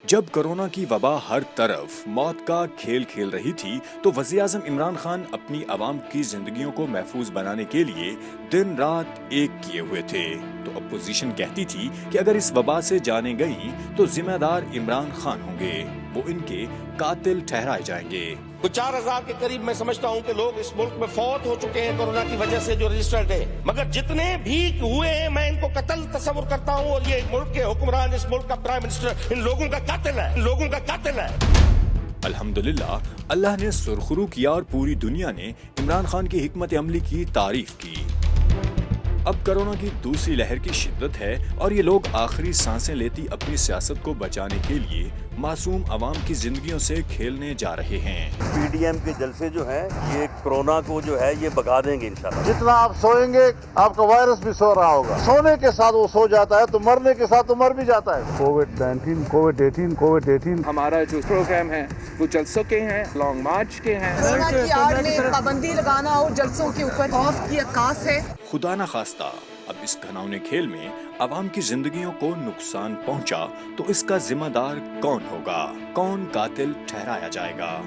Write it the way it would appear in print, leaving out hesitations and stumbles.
जब कोरोना की वबा हर तरफ मौत का खेल खेल रही थी तो वज़ीर-ए-आज़म इमरान खान अपनी आवाम की जिंदगियों को महफूज बनाने के लिए दिन रात एक किए हुए थे। तो अपोजिशन कहती थी कि अगर इस वबा से जाने गई तो जिम्मेदार इमरान खान होंगे, वो इनके कातिल ठहराए जाएंगे। कुछ 4000 के करीब मैं समझता हूं कि लोग इस मुल्क में फौत हो चुके हैं कोरोना की वजह से जो रजिस्टर्ड है, मगर जितने भी हुए हैं मैं इनको कत्ल तस्वुर करता हूं। और ये मुल्क के हुक्मरान, इस मुल्क का प्राइम मिनिस्टर इन लोगों का कातिल है, इन लोगों का कातिल है। अल्हम्दुलिल्लाह, अल्लाह ने सुरखरू किया और पूरी दुनिया ने इमरान खान की हिकमत अमली की तारीफ की। अब कोरोना की दूसरी लहर की शिद्दत है और ये लोग आखिरी सांसें लेती अपनी सियासत को बचाने के लिए मासूम आवाम की जिंदगियों से खेलने जा रहे हैं। पीडीएम के जलसे जो है ये कोरोना को जो है ये भगा देंगे इंशाल्लाह। जितना आप सोएंगे आपका वायरस भी सो रहा होगा। सोने के साथ वो सो जाता है तो मरने के साथ तो मर भी जाता है। कोविड-19 हमारा जो प्रोग्राम है वो जलसों के हैं, लॉन्ग मार्च के हैं। कोरोना की आड़ में पाबंदी लगाना और जलसों के ऊपर खौफ की अक्कास है। खुदा न खास्ता अब इस घिनौने खेल में आवाम की जिंदगियों को नुकसान पहुंचा तो इसका जिम्मेदार कौन होगा, कौन कातिल ठहराया जाएगा।